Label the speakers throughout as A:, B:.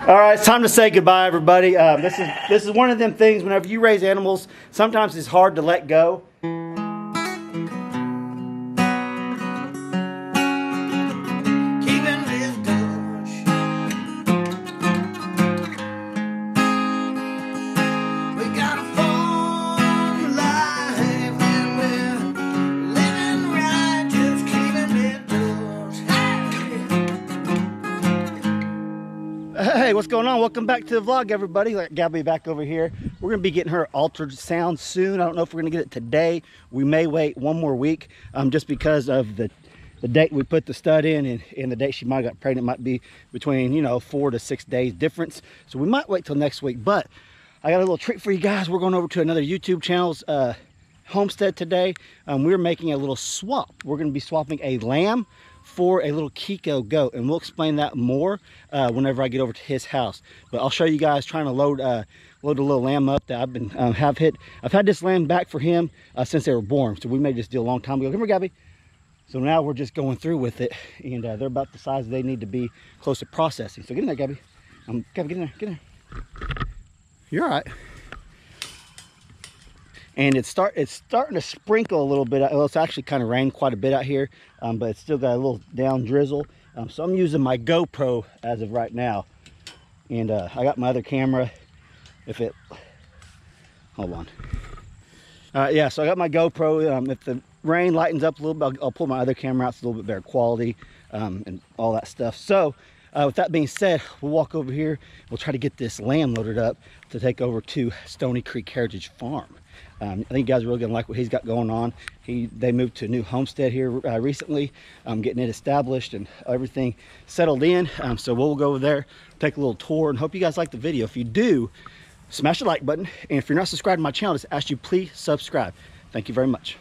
A: All right, it's time to say goodbye, everybody. This is one of them things. Whenever you raise animals, sometimes it's hard to let go. Hey, what's going on? Welcome back to the vlog, everybody. Gabby back over here. We're gonna be getting her altered sound soon. I don't know if we're gonna get it today. We may wait one more week, just because of the date we put the stud in and the date she might have got pregnant might be between, you know, 4 to 6 days difference. So we might wait till next week. But I got a little treat for you guys. We're going over to another YouTube channel's homestead today. We're making a little swap. We're gonna be swapping a lamb for a little Kiko goat, and we'll explain that more whenever I get over to his house. But I'll show you guys trying to load a little lamb up that I've been I've had this lamb back for him since they were born. So we made this deal a long time ago. Come here, Gabby. So now we're just going through with it, and they're about the size they need to be close to processing. So get in there, Gabby. Gabby, get in there, get in there. You're all right. And it's starting to sprinkle a little bit. Well, it's actually kind of rained quite a bit out here, but it's still got a little down drizzle. So I'm using my GoPro as of right now. And I got my other camera. Hold on. Yeah, so I got my GoPro. If the rain lightens up a little bit, I'll pull my other camera out. It's a little bit better quality and all that stuff. So with that being said, we'll walk over here. We'll try to get this lamb loaded up to take over to Stoney Creek Heritage Farm. I think you guys are really gonna like what he's got going on. They moved to a new homestead here recently, getting it established and everything settled in. So we'll go over there, take a little tour, and hope you guys like the video. If you do, smash the like button, and if you're not subscribed to my channel, just ask you please subscribe. Thank you very much.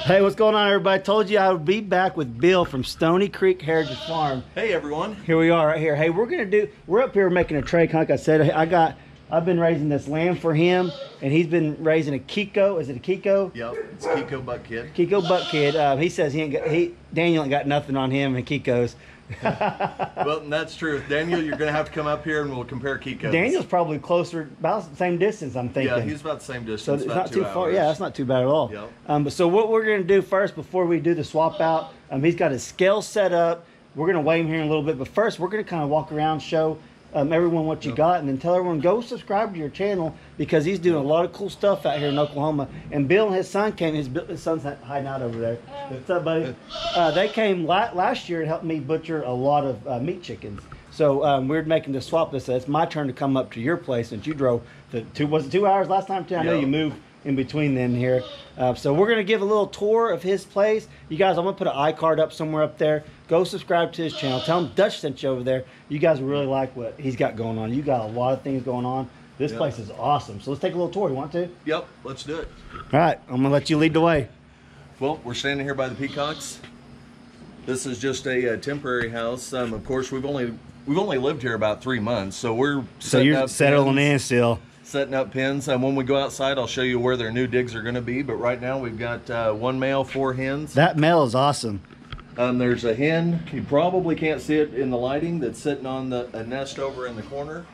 A: Hey, what's going on, everybody? I told you I would be back with Bill from Stoney Creek Heritage Farm.
B: Hey, everyone.
A: Here we are right here. Hey, we're up here making a trade. Like I said, I've been raising this lamb for him, and he's been raising a Kiko. Is it a Kiko?
B: Yep, it's Kiko Buck Kid.
A: Kiko Buck Kid. He says Daniel ain't got nothing on him and Kiko's.
B: Well, that's true. Daniel, you're going to have to come up here and we'll compare Kiko's.
A: Daniel's probably closer, about the same distance, I'm thinking.
B: Yeah, he's about the same distance.
A: So it's not too far. Yeah, that's not too bad at all.
B: Yep.
A: So what we're going to do first, before we do the swap out, he's got his scale set up. We're going to weigh him here in a little bit, but first we're going to kind of walk around, show everyone what you got, and then tell everyone go subscribe to your channel, because he's doing a lot of cool stuff out here in Oklahoma. And Bill and his son came. His son's hiding out over there. What's up, buddy? They came last year and helped me butcher a lot of meat chickens. So we're making the swap. This it's my turn to come up to your place since you drove was it 2 hours last time too? I know you moved in between then here. So we're gonna give a little tour of his place. You guys, I'm gonna put an iCard up somewhere up there. Go subscribe to his channel. Tell him Dutch sent you over there. You guys really like what he's got going on. You got a lot of things going on. This place is awesome. So let's take a little tour. You want to?
B: Yep, let's do it.
A: All right, I'm gonna let you lead the way.
B: Well, we're standing here by the Peacocks. This is just a temporary house. Of course, we've only lived here about 3 months, so we're
A: settling in still.
B: Setting up pens. When we go outside, I'll show you where their new digs are going to be. But right now, we've got 1 male, 4 hens.
A: That male is awesome.
B: There's a hen. You probably can't see it in the lighting. That's sitting on a nest over in the corner.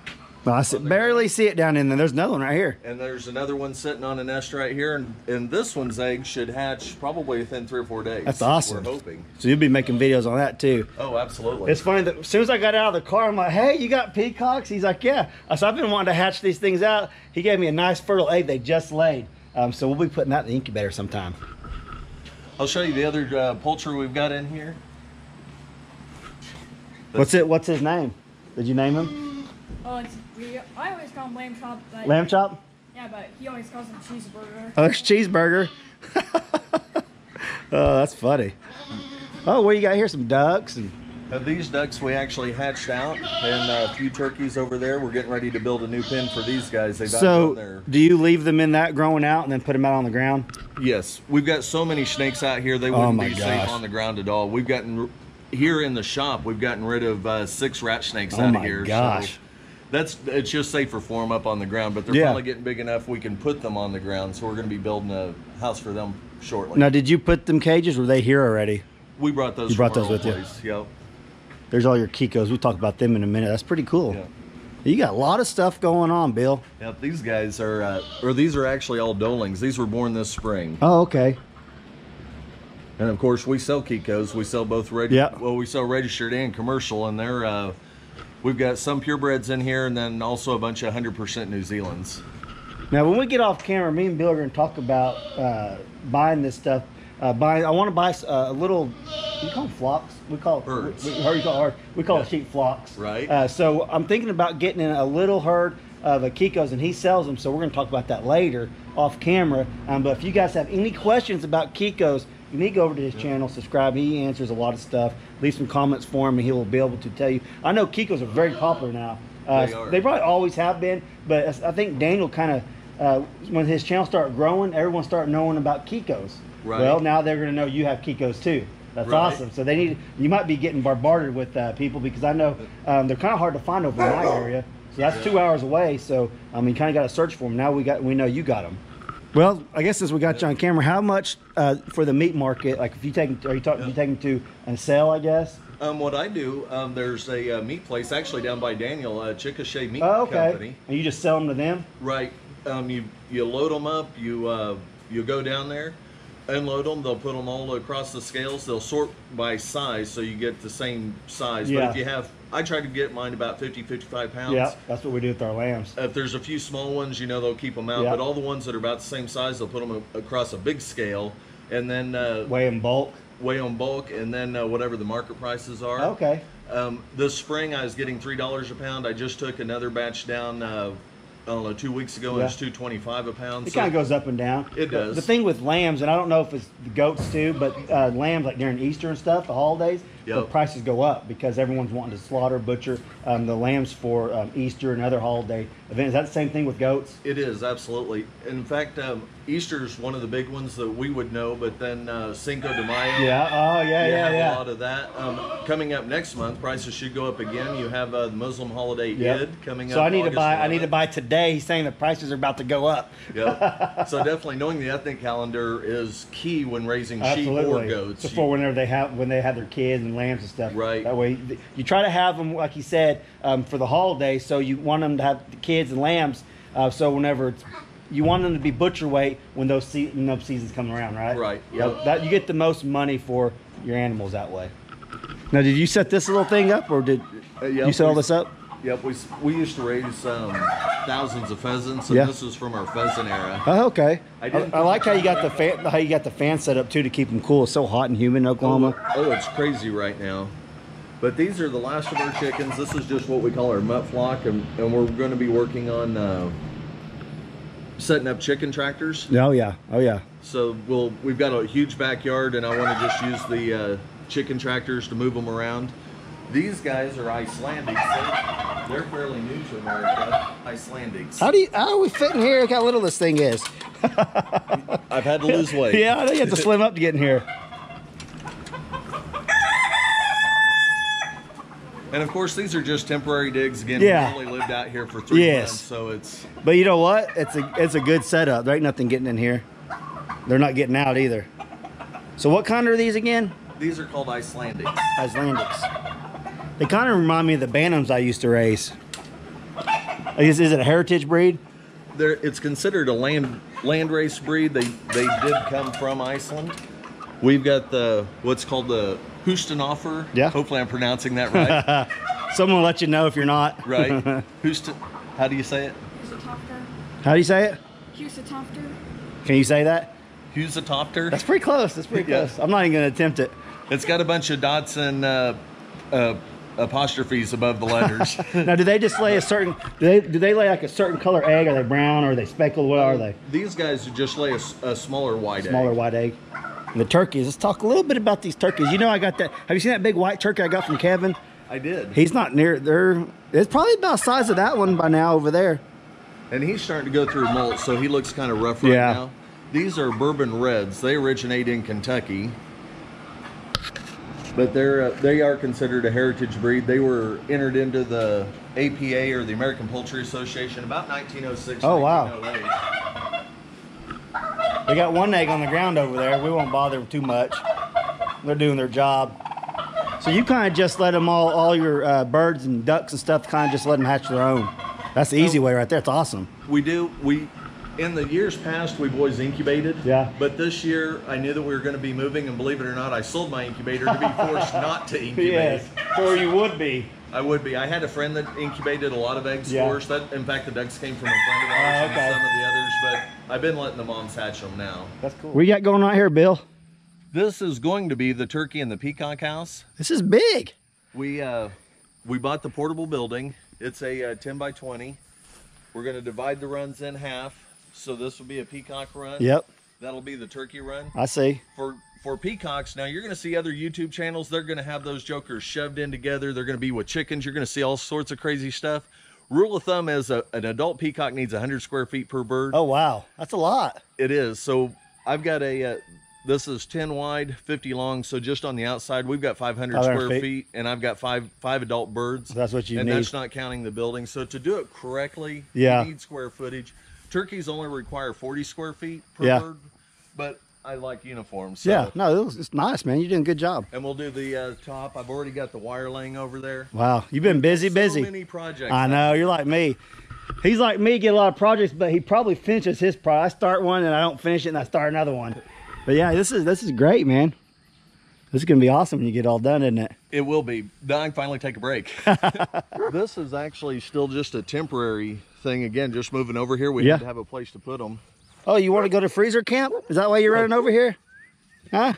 A: I barely see it down in there. There's another one right here.
B: And there's another one sitting on a nest right here, and this one's eggs should hatch probably within 3 or 4 days.
A: That's awesome.
B: We're hoping.
A: So you'll be making videos on that too.
B: Oh, absolutely.
A: It's funny that as soon as I got out of the car, I'm like, hey, you got peacocks? He's like, yeah. So I've been wanting to hatch these things out. He gave me a nice fertile egg they just laid. So we'll be putting that in the incubator sometime.
B: I'll show you the other poultry we've got in here.
A: What's his name? Did you name him?
C: I always call him Lamb Chop. But,
A: Lamb Chop?
C: Yeah, but he always calls him Cheeseburger.
A: Oh, there's Cheeseburger. Oh, that's funny. Oh, what do you got here? Some ducks and.
B: These ducks we actually hatched out, and a few turkeys over there. We're getting ready to build a new pen for these guys.
A: So, do you leave them in that growing out and then put them out on the ground?
B: Yes, we've got so many snakes out here they wouldn't be safe on the ground at all. We've gotten here in the shop. We've gotten rid of 6 rat snakes out of here. Oh my gosh! So it's just safer for them up on the ground, but they're probably getting big enough we can put them on the ground. So we're going to be building a house for them shortly.
A: Now, did you put them cages? Or were they here already?
B: We brought those.
A: You brought those with you.
B: Yep.
A: There's all your Kikos. We'll talk about them in a minute. That's pretty cool. Yeah. You got a lot of stuff going on, Bill.
B: Yep, these guys are, these are actually all Dolings. These were born this spring.
A: Oh, okay.
B: And of course, we sell Kikos. We sell both well, we sell registered and commercial, and they're, we've got some purebreds in here, and then also a bunch of 100% New Zealands.
A: Now, when we get off camera, me and Bill are going to talk about buying this stuff. I want to buy a little. You call them flocks? We call it
B: herds.
A: We call it sheep flocks.
B: Right.
A: So I'm thinking about getting in a little herd of Kikos, and he sells them. So we're going to talk about that later off camera. But if you guys have any questions about Kikos, you need to go over to his channel, subscribe. He answers a lot of stuff. Leave some comments for him, and he will be able to tell you. I know Kikos are very popular now. They probably always have been, but I think Daniel kind of when his channel started growing, everyone started knowing about Kikos. Right. Well, now they're going to know you have Kikos too. That's awesome. So they need. You might be getting bombarded with people because I know they're kind of hard to find over in my area. So that's 2 hours away. So I mean, kind of got to search for them. Now we know you got them. Well, I guess since we got you on camera, how much for the meat market? Like if you take, you taking to and sell? I guess.
B: What I do, there's a meat place actually down by Daniel, Chickasha Meat Company.
A: And you just sell them to them?
B: Right. You load them up. You go down there. Unload them, they'll put them all across the scales. They'll sort by size so you get the same size. But if you have, I try to get mine about 50, 55 pounds.
A: Yeah, that's what we do with our lambs.
B: If there's a few small ones, you know, they'll keep them out. But all the ones that are about the same size, they'll put them across a big scale and then
A: weigh in bulk.
B: And then whatever the market prices are.
A: Okay.
B: This spring I was getting $3 a pound. I just took another batch down I don't know, 2 weeks ago, it was $2.25 a pound.
A: It kind of goes up and down.
B: It does.
A: The thing with lambs, and I don't know if it's the goats too, but lambs, like during Easter and stuff, the holidays, the prices go up because everyone's wanting to slaughter, butcher the lambs for Easter and other holiday events. Is that the same thing with goats?
B: It is, absolutely. In fact, Easter's one of the big ones that we would know, but then Cinco de Mayo.
A: Yeah, oh, yeah.
B: A lot of that. Coming up next month, prices should go up again. You have the Muslim holiday Eid coming up.
A: So I need to buy today. He's saying the prices are about to go up.
B: Yep. So definitely knowing the ethnic calendar is key when raising sheep or goats.
A: Before whenever they have their kids and lambs and stuff.
B: Right.
A: That way you try to have them, like you said, for the holidays. So you want them to have the kids and lambs. So whenever you want them to be butcher weight when those seasons come around, right?
B: Right. Yep.
A: That you get the most money for your animals that way. Now, did you set this little thing up, or did you set all this up?
B: Yep, we used to raise thousands of pheasants, and this is from our pheasant era.
A: Oh, okay. I like how you got the fan set up too to keep them cool. It's so hot and humid in Oklahoma.
B: Oh, it's crazy right now. But these are the last of our chickens. This is just what we call our mutt flock, and we're going to be working on setting up chicken tractors.
A: Oh yeah.
B: So we've got a huge backyard, and I want to just use the chicken tractors to move them around. These guys are Icelandics. They're fairly new to America. Icelandics.
A: How are we fitting here? Look how little this thing is.
B: I've had to lose weight.
A: Yeah, I know you have to slim up to get in here.
B: And of course, these are just temporary digs. Again, we only lived out here for 3 months, so it's.
A: But you know what? It's a good setup. There ain't nothing getting in here. They're not getting out either. So what kind are these again?
B: These are called Icelandics.
A: Icelandics. They kind of remind me of the bantams I used to raise. Is it a heritage breed?
B: It's considered a land race breed. They did come from Iceland. We've got what's called the Hustonoffer.
A: Yeah.
B: Hopefully I'm pronouncing that right.
A: Someone will let you know if you're not.
B: Right. How do you say it?
A: How do you say it?
C: Husatofter.
A: Can you say that?
B: Husatofter.
A: That's pretty close. That's pretty close. I'm not even going to attempt it.
B: It's got a bunch of dots and apostrophes above the letters.
A: Now, do they just lay a certain? Do they lay like a certain color egg? Are they brown? Or are they speckled? What are they?
B: These guys just lay a smaller white egg.
A: Smaller white egg. And the turkeys. Let's talk a little bit about these turkeys. You know, I got that. Have you seen that big white turkey I got from Kevin?
B: I did.
A: He's not near there. It's probably about the size of that one by now over there.
B: And he's starting to go through molt, so he looks kind of rough right now. These are bourbon reds. They originate in Kentucky, but they are considered a heritage breed. They were entered into the APA, or the American Poultry Association, about 1906.
A: Oh wow! They got one egg on the ground over there. We won't bother them too much. They're doing their job. So you kind of just let them all your birds and ducks and stuff, kind of just let them hatch their own. That's the easy way right there. It's awesome.
B: We do. In the years past, we've always incubated.
A: Yeah.
B: But this year, I knew that we were going to be moving, and believe it or not, I sold my incubator to be forced not to incubate.
A: Yes, or you would be.
B: I would be. I had a friend that incubated a lot of eggs for us. In fact, the ducks came from a friend of ours and some of the others, but I've been letting the moms hatch them now.
A: That's cool. What you got going on here, Bill?
B: This is going to be the turkey and the peacock house.
A: This is big.
B: We bought the portable building. It's a 10 by 20. We're going to divide the runs in half. So this will be a peacock run.
A: Yep.
B: That'll be the turkey run.
A: I see.
B: For peacocks, now you're going to see other YouTube channels. They're going to have those jokers shoved in together. They're going to be with chickens. You're going to see all sorts of crazy stuff. Rule of thumb is an adult peacock needs 100 square feet per bird.
A: Oh, wow. That's a lot.
B: It is. So I've got this is 10 wide, 50 long. So just on the outside, we've got 500 square feet, and I've got five adult birds.
A: That's what you need.
B: And that's not counting the building. So to do it correctly,
A: you
B: need square footage. Turkeys only require 40 square feet per bird, but I like uniforms. So.
A: Yeah, no, it's nice, man. You're doing a good job.
B: And we'll do the top. I've already got the wire laying over there.
A: Wow, you've been busy.
B: So many projects.
A: I know, you're like me. He's like me, get a lot of projects, but he probably finishes his project. I start one and I don't finish it and I start another one. But yeah, this is great, man. This is gonna be awesome when you get all done, isn't it?
B: It will be. Then I can finally take a break. This is actually still just a temporary thing. Again, just moving over here. We had to have a place to put them.
A: Oh, you want to go to freezer camp? Is that why you're running over here? Huh?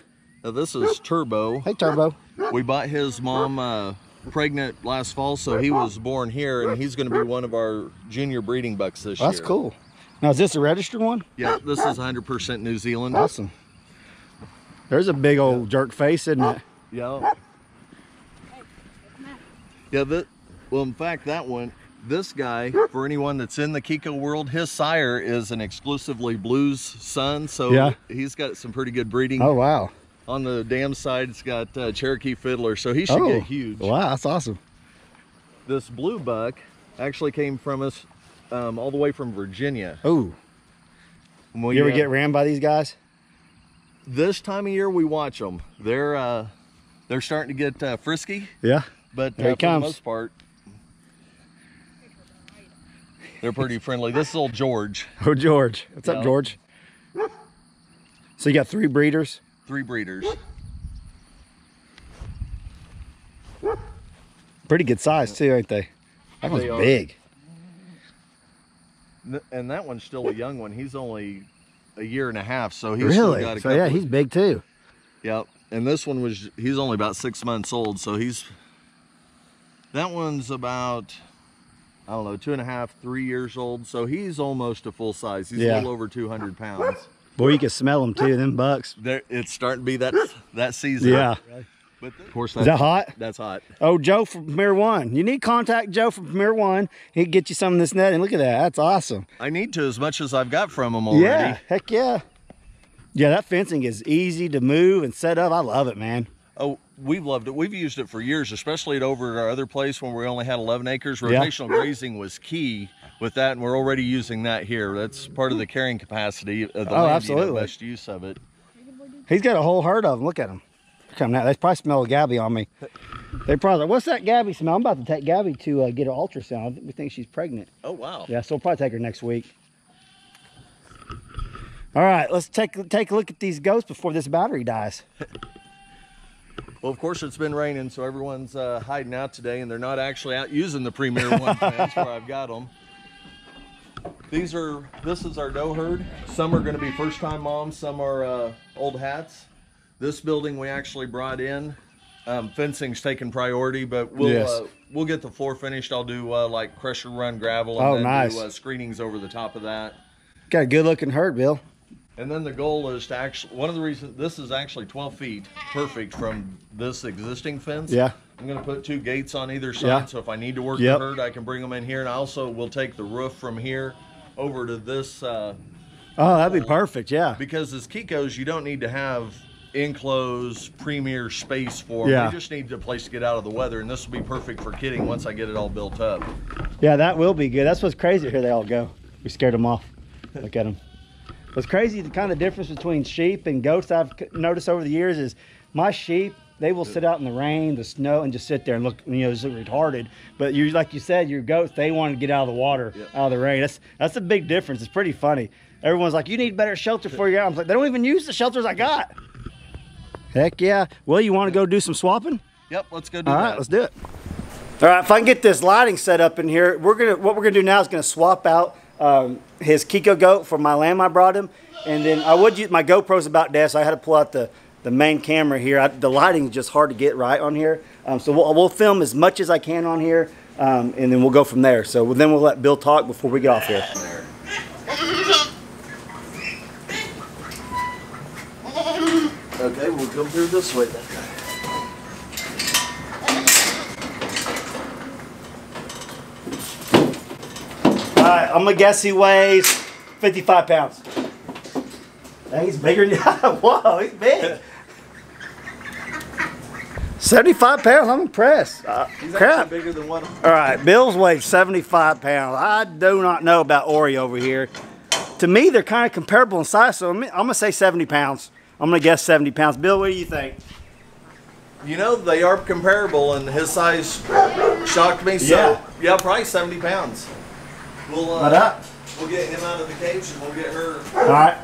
B: Now, this is Turbo.
A: Hey, Turbo.
B: We bought his mom pregnant last fall, so he was born here, and he's going to be one of our junior breeding bucks this year.
A: That's cool. Now, is this a registered one?
B: Yeah, this is 100% New Zealand.
A: Awesome. There's a big old jerk face, isn't it?
B: Yeah. Yeah, well, in fact, this guy, for anyone that's in the Kiko world, his sire is an exclusively blues son, so he's got some pretty good breeding.
A: Oh, wow.
B: On the dam side, it's got Cherokee Fiddler, so he should get huge.
A: Wow, that's awesome.
B: This blue buck actually came from us all the way from Virginia.
A: Oh. You ever get rammed by these guys?
B: This time of year, we watch them. They're starting to get frisky.
A: Yeah.
B: But for the most part, they're pretty friendly. This is old George.
A: Oh, George. What's up, George? So you got 3 breeders?
B: 3 breeders.
A: Pretty good size too, ain't they? That one's big.
B: And that one's still a young one. He's only a year and a half, so he's
A: still
B: got a
A: couple. Yeah, he's big too.
B: Yep. And this one he's only about 6 months old, so that one's about, I don't know, 2.5, 3 years old. So he's almost a full size. He's a little over 200 pounds.
A: Boy, you can smell them too, them bucks.
B: It's starting to be that season.
A: Yeah.
B: But of course,
A: is that hot?
B: That's hot.
A: Oh, Joe from Premier One. You need to contact Joe from Premier One. He'll get you some of this net, and look at that. That's awesome.
B: I need to, as much as I've got from him already.
A: Yeah, heck yeah. Yeah, that fencing is easy to move and set up. I love it, man.
B: Oh, we've loved it. We've used it for years, especially over at our other place when we only had 11 acres. Rotational grazing was key with that, and we're already using that here. That's part of the carrying capacity of the land.
A: Absolutely.
B: Best use of it.
A: He's got a whole herd of them. Look at him. coming out. They probably smell Gabby on me. They probably like, what's that Gabby smell? I'm about to take Gabby to get her ultrasound. We think she's pregnant.
B: Oh, wow.
A: Yeah, so we'll probably take her next week. All right, let's take a look at these goats before this battery dies.
B: Well, of course, it's been raining, so everyone's hiding out today, and they're not actually out using the Premier 1 fence where I've got them. This is our doe herd. Some are going to be first-time moms, some are old hats. This building we actually brought in. Fencing's taking priority, but we'll get the floor finished. I'll do like crusher run gravel and then do screenings over the top of that.
A: Got a good-looking herd, Bill.
B: And then the goal is to actually, one of the reasons, this is actually 12 feet, perfect from this existing fence.
A: Yeah.
B: I'm going to put 2 gates on either side, so if I need to work the herd, I can bring them in here. And I also will take the roof from here over to this. Oh,
A: that'd be perfect, yeah.
B: Because as Kikos, you don't need to have enclosed premier space for them. You just need a place to get out of the weather, and this will be perfect for kidding once I get it all built up.
A: Yeah, that will be good. That's what's crazy. Here they all go. We scared them off. Look at them. What's crazy, the kind of difference between sheep and goats I've noticed over the years is my sheep, they will sit out in the rain, the snow, and just sit there and look, just look retarded. But you, like you said, your goats, they want to get out of the water, out of the rain. That's a big difference. It's pretty funny. Everyone's like, you need better shelter for your animals. Like, they don't even use the shelters I got. Heck yeah. Well, you want to go do some swapping?
B: Yep, let's go do that.
A: All right, let's do it. All right, if I can get this lighting set up in here, what we're gonna do now is gonna swap out his Kiko goat for my lamb I brought him, and then I would use my GoPro's about dead, so I had to pull out the main camera here. The lighting is just hard to get right on here, so we'll film as much as I can on here, and then we'll go from there. So then we'll let Bill talk before we get off here.
B: Okay, we'll come through this way then.
A: All right, I'm gonna guess he weighs 55 pounds. He's bigger than whoa, he's big. 75 pounds, I'm impressed.
B: He's
A: crap.
B: actually bigger than what
A: All right, Bill's weighs 75 pounds. I do not know about Oreo over here. To me, they're kind of comparable in size, so I'm gonna say 70 pounds. I'm gonna guess 70 pounds. Bill, what do you think?
B: You know, they are comparable, and his size shocked me. So yeah, probably 70 pounds. We'll get him out of the cage and we'll get her.
A: All right.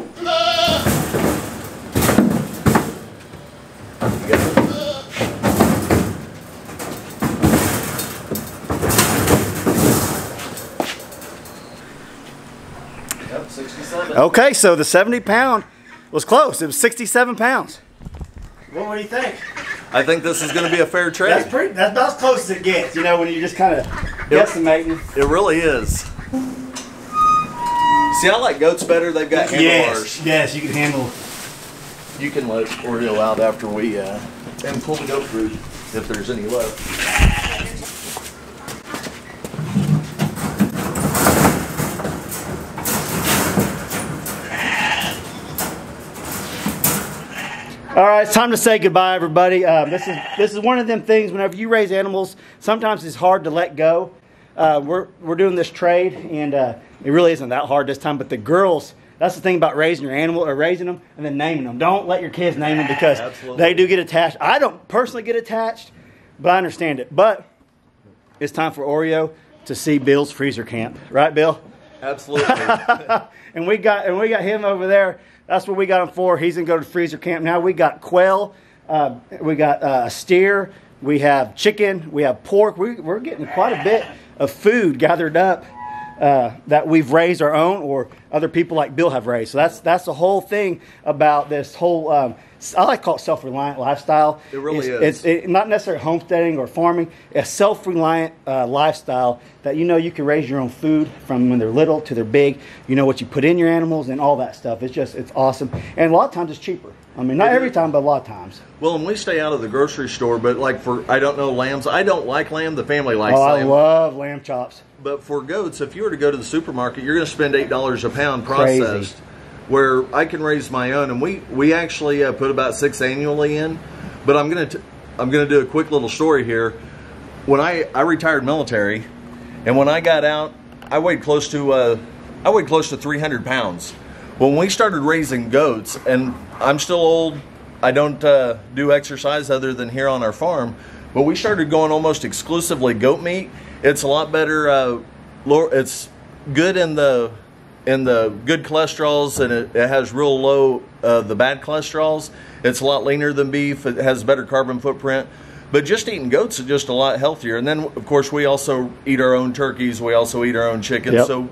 B: Yep, 67.
A: Okay, so the 70 pound was close. It was 67 pounds. What do you think?
B: I think this is going to be a fair trade.
A: That's about as close as it gets, when you're just kind of guesstimating.
B: It really is. See, I like goats better. They've got handlebars.
A: Yes, you can handle.
B: You can let Oreo out after we and pull the goat fruit if there's any left.
A: All right, it's time to say goodbye, everybody. This is one of them things. Whenever you raise animals, sometimes it's hard to let go. We're doing this trade, and it really isn't that hard this time. But the girls, that's the thing about raising your animal, or raising them and then naming them. Don't let your kids name them because they do get attached. I don't personally get attached, but I understand it. But it's time for Oreo to see Bill's freezer camp, right, Bill?
B: Absolutely.
A: and we got him over there. That's what we got him for. He's gonna go to freezer camp now. We got quail, we got steer, we have chicken, we have pork. We're getting quite a bit of food gathered up that we've raised our own, or other people like Bill have raised. So that's the whole thing about this whole. I like to call it self-reliant lifestyle.
B: It really is.
A: It's not necessarily homesteading or farming. A self-reliant lifestyle that you can raise your own food from when they're little to they're big. You know what you put in your animals and all that stuff. It's awesome. And a lot of times it's cheaper. I mean, not every time, but a lot of times.
B: Well, and we stay out of the grocery store, but like I don't know lambs. I don't like lamb. The family likes lamb.
A: I love lamb chops.
B: But for goats, if you were to go to the supermarket, you're going to spend $8 a pound processed. Crazy. Where I can raise my own, and we actually put about 6 annually in. But I'm gonna do a quick little story here. When I retired military, and when I got out, I weighed close to 300 pounds. When we started raising goats, and I'm still old, do exercise other than here on our farm, but we started going almost exclusively goat meat. It's a lot better. It's good in the good cholesterols, and it has real low the bad cholesterols. It's a lot leaner than beef. It has better carbon footprint. But just eating goats is just a lot healthier. And then, of course, we also eat our own turkeys. We also eat our own chickens. Yep. So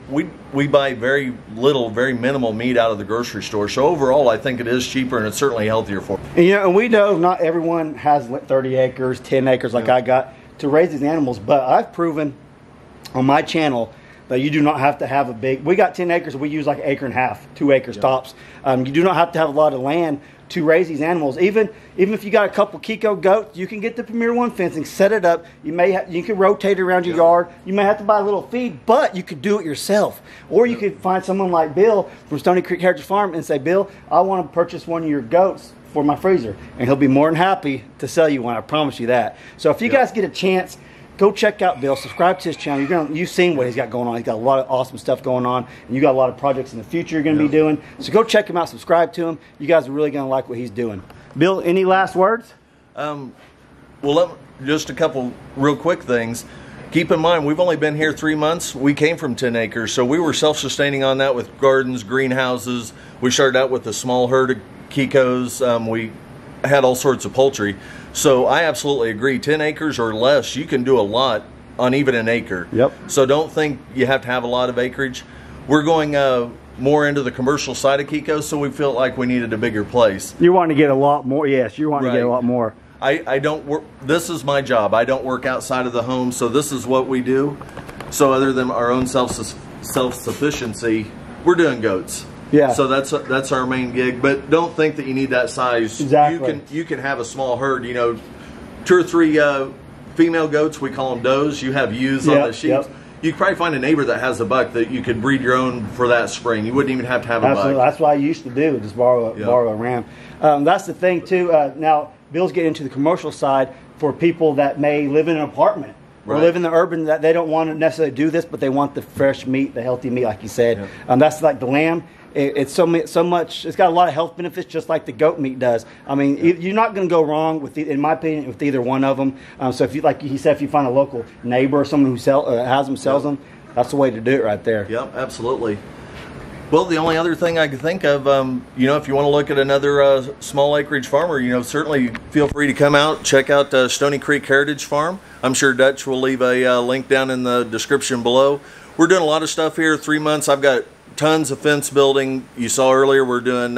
B: we buy very minimal meat out of the grocery store. So overall, I think it is cheaper, and it's certainly healthier for them.
A: And, you know, and we know not everyone has 30 acres, 10 acres like I got to raise these animals. But I've proven on my channel that you do not have to have a big. We got 10 acres. We use like 1.5 acres, 2 acres tops. You do not have to have a lot of land to raise these animals. Even if you got a couple Kiko goats, you can get the Premier One fencing, set it up. You can rotate it around your yard. You may have to buy a little feed, but you could do it yourself. Or you could find someone like Bill from Stoney Creek Heritage Farm and say, Bill, I want to purchase one of your goats for my freezer. And he'll be more than happy to sell you one. I promise you that. So if you guys get a chance, go check out Bill. Subscribe to his channel. You've seen what he's got going on. He's got a lot of awesome stuff going on, and you got a lot of projects in the future you're going to be doing. So go check him out. Subscribe to him. You guys are really going to like what he's doing. Bill, any last words?
B: Well, just a couple real quick things. Keep in mind, we've only been here 3 months. We came from 10 acres, so we were self-sustaining on that with gardens, greenhouses. We started out with a small herd of Kikos. We had all sorts of poultry. So I absolutely agree. 10 acres or less, you can do a lot on even an acre.
A: Yep.
B: So don't think you have to have a lot of acreage. We're going more into the commercial side of Kiko, so we felt like we needed a bigger place.
A: You want to get a lot more. Yes, you want to get a lot more.
B: I don't work. This is my job. I don't work outside of the home, so this is what we do. So other than our own self-sufficiency, we're doing goats.
A: Yeah.
B: So that's our main gig, but don't think that you need that size.
A: Exactly.
B: You can have a small herd. You know, 2 or 3 female goats. We call them does. You have ewes on the sheep. Yep. You can probably find a neighbor that has a buck that you could breed your own for that spring. You wouldn't even have to have a buck.
A: That's what I used to do. Just borrow a ram. That's the thing too. Now Bill's getting into the commercial side for people that may live in an apartment. Or live in the urban, that they don't want to necessarily do this, but they want the fresh meat, the healthy meat, like you said. Yeah. That's like the lamb. It's so much. It's got a lot of health benefits, just like the goat meat does. I mean, you're not going to go wrong with, in my opinion, with either one of them. So if you, like he said, if you find a local neighbor or someone who has them, sells them, that's the way to do it right there.
B: Yep, absolutely. Well, the only other thing I could think of, you know, if you want to look at another small acreage farmer, you know, certainly feel free to come out, check out Stoney Creek Heritage Farm. I'm sure Dutch will leave a link down in the description below. We're doing a lot of stuff here. 3 months, I've got tons of fence building. You saw earlier we're doing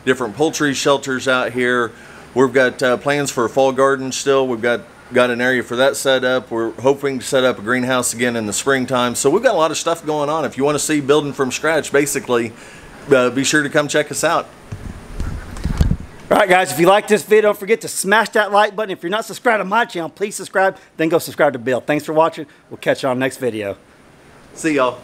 B: different poultry shelters out here. We've got plans for a fall garden still. We've got an area for that set up. We're hoping to set up a greenhouse again in the springtime. So we've got a lot of stuff going on. If you want to see building from scratch, basically, be sure to come check us out.
A: All right, guys, if you like this video, don't forget to smash that like button. If you're not subscribed to my channel, please subscribe. Then go subscribe to Bill. Thanks for watching. We'll catch you on the next video.
B: See y'all.